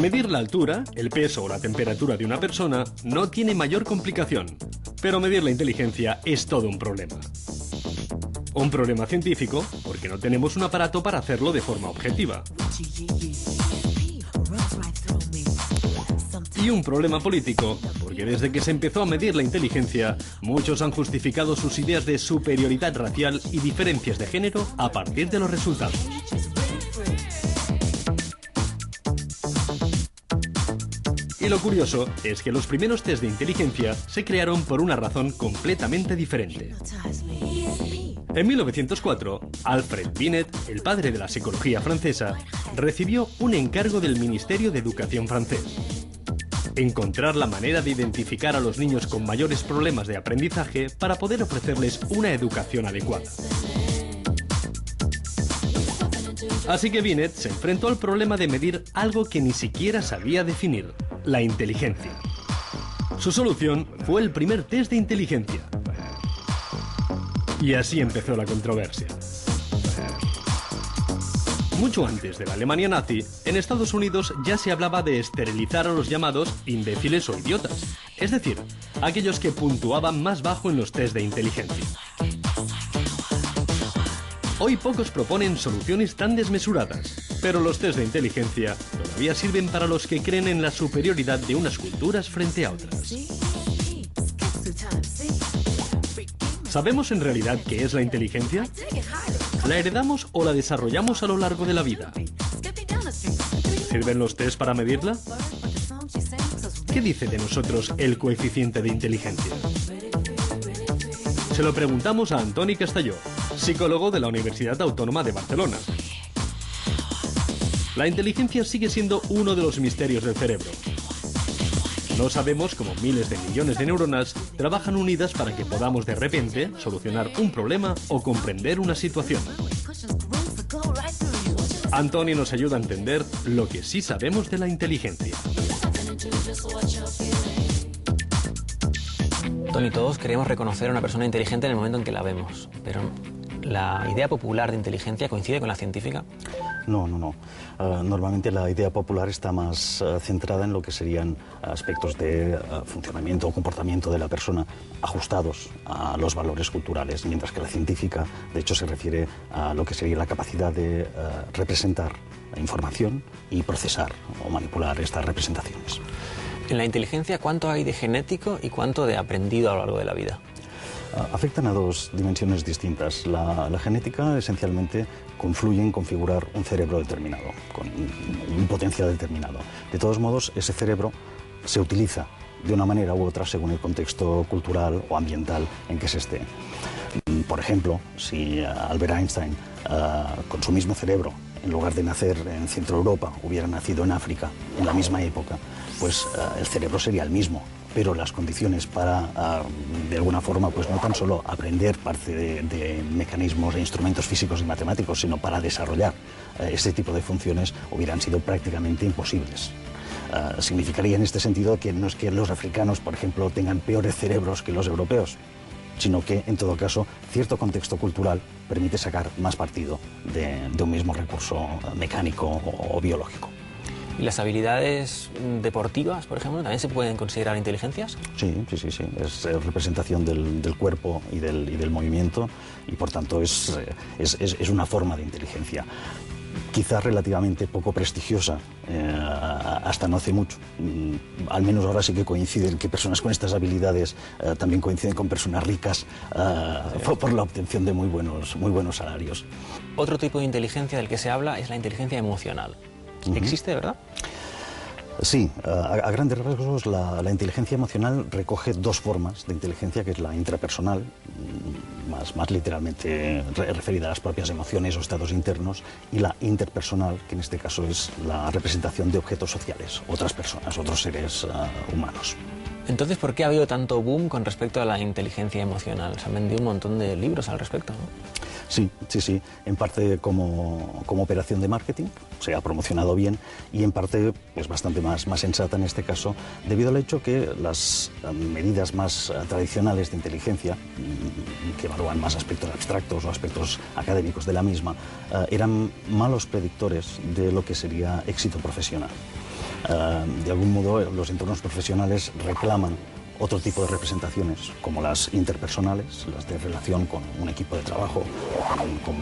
Medir la altura, el peso o la temperatura de una persona no tiene mayor complicación, pero medir la inteligencia es todo un problema. Un problema científico, porque no tenemos un aparato para hacerlo de forma objetiva. Y un problema político, porque desde que se empezó a medir la inteligencia, muchos han justificado sus ideas de superioridad racial y diferencias de género a partir de los resultados. Y lo curioso es que los primeros test de inteligencia se crearon por una razón completamente diferente. En 1904, Alfred Binet, el padre de la psicología francesa, recibió un encargo del Ministerio de Educación francés: encontrar la manera de identificar a los niños con mayores problemas de aprendizaje para poder ofrecerles una educación adecuada. Así que Binet se enfrentó al problema de medir algo que ni siquiera sabía definir: la inteligencia. Su solución fue el primer test de inteligencia. Y así empezó la controversia. Mucho antes de la Alemania nazi, en Estados Unidos ya se hablaba de esterilizar a los llamados imbéciles o idiotas, es decir, aquellos que puntuaban más bajo en los test de inteligencia. Hoy pocos proponen soluciones tan desmesuradas, pero los test de inteligencia todavía sirven para los que creen en la superioridad de unas culturas frente a otras. ¿Sabemos en realidad qué es la inteligencia? ¿La heredamos o la desarrollamos a lo largo de la vida? ¿Sirven los test para medirla? ¿Qué dice de nosotros el coeficiente de inteligencia? Se lo preguntamos a Antoni Castelló, psicólogo de la Universidad Autónoma de Barcelona. La inteligencia sigue siendo uno de los misterios del cerebro. No sabemos cómo miles de millones de neuronas trabajan unidas para que podamos de repente solucionar un problema o comprender una situación. Antoni nos ayuda a entender lo que sí sabemos de la inteligencia. Tony, todos queremos reconocer a una persona inteligente en el momento en que la vemos, pero ¿la idea popular de inteligencia coincide con la científica? No. Normalmente la idea popular está más centrada en lo que serían aspectos de funcionamiento o comportamiento de la persona ajustados a los valores culturales, mientras que la científica, de hecho, se refiere a lo que sería la capacidad de representar información y procesar o manipular estas representaciones. En la inteligencia, ¿cuánto hay de genético y cuánto de aprendido a lo largo de la vida? Afectan a dos dimensiones distintas. La genética esencialmente confluye en configurar un cerebro determinado, con un potencial determinado. De todos modos, ese cerebro se utiliza de una manera u otra según el contexto cultural o ambiental en que se esté. Por ejemplo, si Albert Einstein, con su mismo cerebro, en lugar de nacer en Centro Europa, hubiera nacido en África en la misma época, pues el cerebro sería el mismo. Pero las condiciones para, de alguna forma, pues no tan solo aprender parte de mecanismos e instrumentos físicos y matemáticos, sino para desarrollar este tipo de funciones hubieran sido prácticamente imposibles. Significaría en este sentido que no es que los africanos, por ejemplo, tengan peores cerebros que los europeos, sino que, en todo caso, cierto contexto cultural permite sacar más partido de un mismo recurso mecánico o biológico. ¿Y las habilidades deportivas, por ejemplo, también se pueden considerar inteligencias? Sí. Es representación del cuerpo y del movimiento y, por tanto, es una forma de inteligencia. Quizás relativamente poco prestigiosa, hasta no hace mucho. Al menos ahora sí que coinciden que personas con estas habilidades también coinciden con personas ricas por la obtención de muy buenos salarios. Otro tipo de inteligencia del que se habla es la inteligencia emocional. ¿Existe, verdad? Sí, a grandes rasgos la inteligencia emocional recoge dos formas de inteligencia, que es la intrapersonal, más literalmente referida a las propias emociones o estados internos, y la interpersonal, que en este caso es la representación de objetos sociales, otras personas, otros seres humanos. Entonces, ¿por qué ha habido tanto boom con respecto a la inteligencia emocional? Se han vendido un montón de libros al respecto, ¿no? Sí, sí, sí. En parte como operación de marketing, se ha promocionado bien, y en parte pues bastante más sensata en este caso, debido al hecho que las medidas más tradicionales de inteligencia, que evalúan más aspectos abstractos o aspectos académicos de la misma, eran malos predictores de lo que sería éxito profesional. De algún modo, los entornos profesionales reclaman otro tipo de representaciones, como las interpersonales, las de relación con un equipo de trabajo, con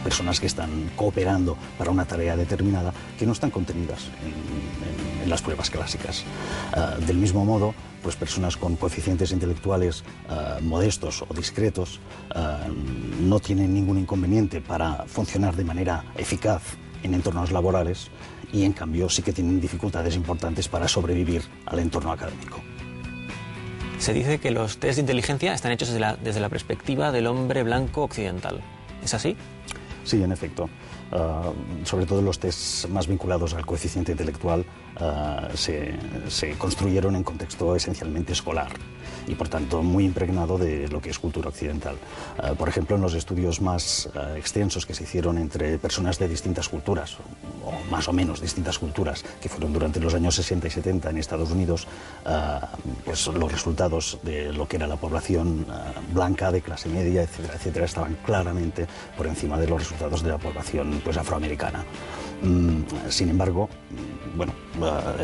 personas que están cooperando para una tarea determinada, que no están contenidas en las pruebas clásicas. Del mismo modo, pues personas con coeficientes intelectuales modestos o discretos no tienen ningún inconveniente para funcionar de manera eficaz en entornos laborales, y en cambio sí que tienen dificultades importantes para sobrevivir al entorno académico. Se dice que los test de inteligencia están hechos desde la perspectiva del hombre blanco occidental. ¿Es así? Sí, en efecto. Sobre todo los tests más vinculados al coeficiente intelectual se construyeron en contexto esencialmente escolar y, por tanto, muy impregnado de lo que es cultura occidental. Por ejemplo, en los estudios más extensos que se hicieron entre personas de distintas culturas, o más o menos distintas culturas, que fueron durante los años 60 y 70 en Estados Unidos, pues los resultados de lo que era la población blanca, de clase media, etcétera, etcétera, estaban claramente por encima de los resultados de la población pues afroamericana. Sin embargo, bueno,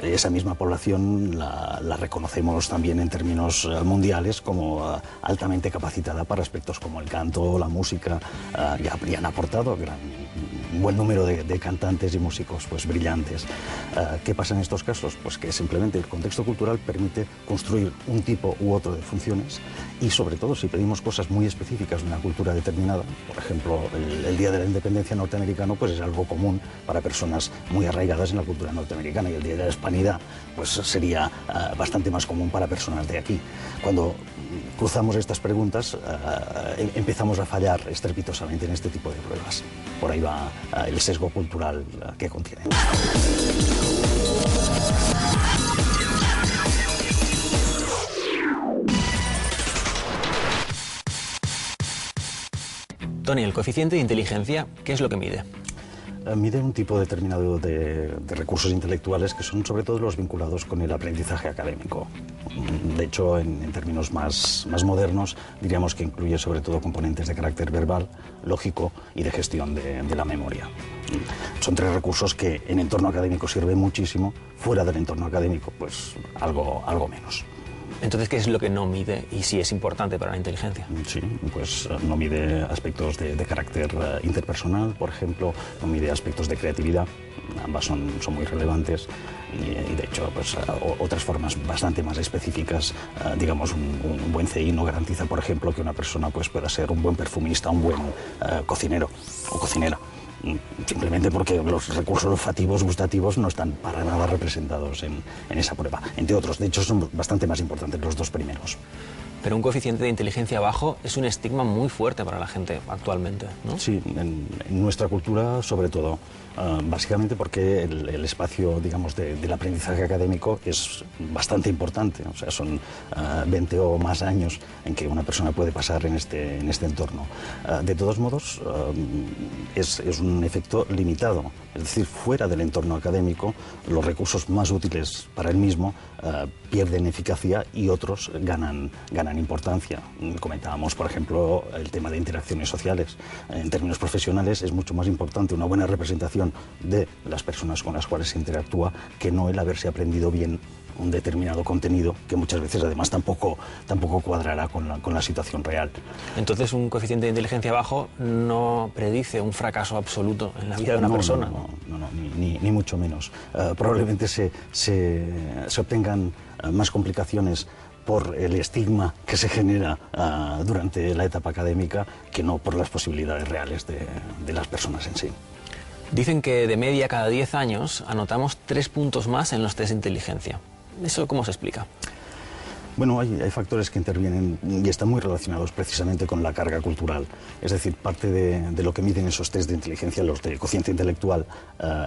esa misma población la reconocemos también en términos mundiales como altamente capacitada para aspectos como el canto, la música, y han aportado un buen número de cantantes y músicos pues brillantes. ¿Qué pasa en estos casos? Pues que simplemente el contexto cultural permite construir un tipo u otro de funciones, y sobre todo si pedimos cosas muy específicas de una cultura determinada, por ejemplo el Día de la Independencia norteamericano pues es algo común para personas muy arraigadas en la cultura norteamericana, y el Día de la Hispanidad pues sería bastante más común para personas de aquí. Cuando cruzamos estas preguntas empezamos a fallar estrepitosamente en este tipo de pruebas. Por ahí va el sesgo cultural que contiene. Tony, el coeficiente de inteligencia, ¿qué es lo que mide? Mide un tipo determinado de recursos intelectuales que son sobre todo los vinculados con el aprendizaje académico. De hecho, en términos más modernos, diríamos que incluye sobre todo componentes de carácter verbal, lógico y de gestión de la memoria. Son tres recursos que en entorno académico sirven muchísimo, fuera del entorno académico, pues algo menos. Entonces, ¿qué es lo que no mide y sí es importante para la inteligencia? Sí, pues no mide aspectos de carácter interpersonal, por ejemplo, no mide aspectos de creatividad, ambas son muy relevantes, y de hecho pues, otras formas bastante más específicas, digamos un buen CI no garantiza, por ejemplo, que una persona pues, pueda ser un buen perfumista, un buen cocinero o cocinera. Simplemente porque los recursos olfativos, gustativos, no están para nada representados en esa prueba. Entre otros, de hecho, son bastante más importantes los dos primeros. Pero un coeficiente de inteligencia bajo es un estigma muy fuerte para la gente actualmente, ¿no? Sí, en nuestra cultura, sobre todo. Básicamente porque el espacio, digamos, del aprendizaje académico es bastante importante. O sea, son 20 o más años en que una persona puede pasar en este entorno. De todos modos, es un efecto limitado. Es decir, fuera del entorno académico, los recursos más útiles para el mismo pierden eficacia y otros ganan importancia. Comentábamos, por ejemplo, el tema de interacciones sociales. En términos profesionales, es mucho más importante una buena representación de las personas con las cuales se interactúa que no el haberse aprendido bien un determinado contenido, que muchas veces además tampoco cuadrará con la situación real. Entonces, un coeficiente de inteligencia bajo no predice un fracaso absoluto en la vida de una persona. No, ni mucho menos. Probablemente se obtengan más complicaciones por el estigma que se genera durante la etapa académica que no por las posibilidades reales de las personas en sí. Dicen que de media cada 10 años anotamos 3 puntos más en los test de inteligencia. ¿Eso cómo se explica? Bueno, hay factores que intervienen y están muy relacionados precisamente con la carga cultural. Es decir, parte de lo que miden esos test de inteligencia, los de cociente intelectual,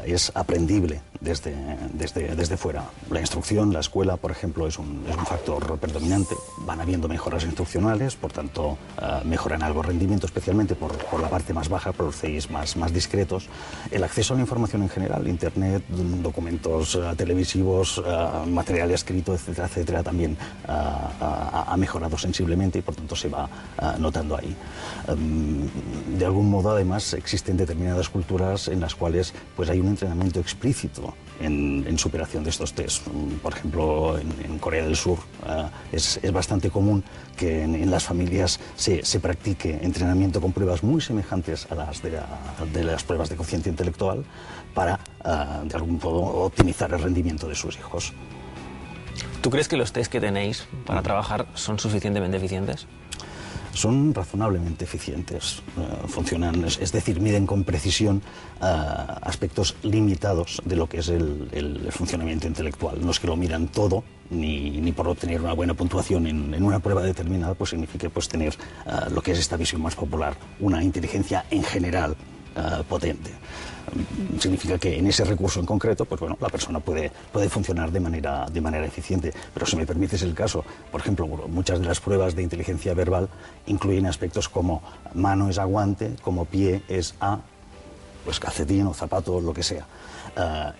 es aprendible desde fuera. La instrucción, la escuela, por ejemplo, es un factor predominante. Van habiendo mejoras instruccionales, por tanto, mejoran algo el rendimiento, especialmente por la parte más baja, por los CIs más discretos. El acceso a la información en general, Internet, documentos televisivos, material escrito, etcétera, etcétera, también ha mejorado sensiblemente y por tanto se va notando ahí. De algún modo, además, existen determinadas culturas en las cuales pues, hay un entrenamiento explícito en superación de estos test. Por ejemplo, en Corea del Sur es bastante común que en las familias se practique entrenamiento con pruebas muy semejantes a las de las pruebas de cociente intelectual para, de algún modo, optimizar el rendimiento de sus hijos. ¿Tú crees que los test que tenéis para trabajar son suficientemente eficientes? Son razonablemente eficientes, funcionan, es decir, miden con precisión aspectos limitados de lo que es el funcionamiento intelectual. No es que lo midan todo, ni por obtener una buena puntuación en una prueba determinada, pues significa pues, tener lo que es esta visión más popular, una inteligencia en general potente. Significa que en ese recurso en concreto, pues bueno, la persona puede funcionar de manera eficiente. Pero si me permites el caso, por ejemplo, muchas de las pruebas de inteligencia verbal incluyen aspectos como mano es a guante, como pie es a pues calcetín o zapato, lo que sea.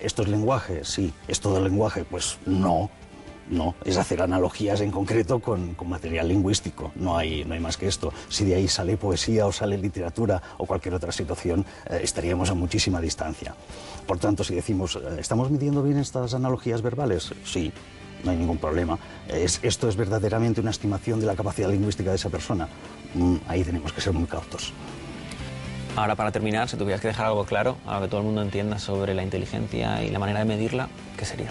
¿Esto es lenguaje? Sí. ¿Es todo lenguaje? Pues no. No, es hacer analogías en concreto con material lingüístico, no hay más que esto. Si de ahí sale poesía o sale literatura o cualquier otra situación, estaríamos a muchísima distancia. Por tanto, si decimos, ¿estamos midiendo bien estas analogías verbales? Sí, no hay ningún problema. ¿Esto es verdaderamente una estimación de la capacidad lingüística de esa persona? Ahí tenemos que ser muy cautos. Ahora, para terminar, si tuvieras que dejar algo claro, algo que todo el mundo entienda sobre la inteligencia y la manera de medirla, ¿qué sería?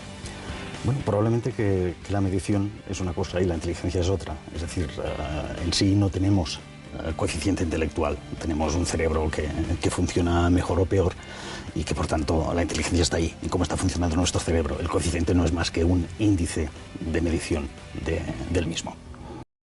Bueno, probablemente que la medición es una cosa y la inteligencia es otra. Es decir, en sí no tenemos coeficiente intelectual. Tenemos un cerebro que funciona mejor o peor y que, por tanto, la inteligencia está ahí, en cómo está funcionando nuestro cerebro. El coeficiente no es más que un índice de medición del mismo.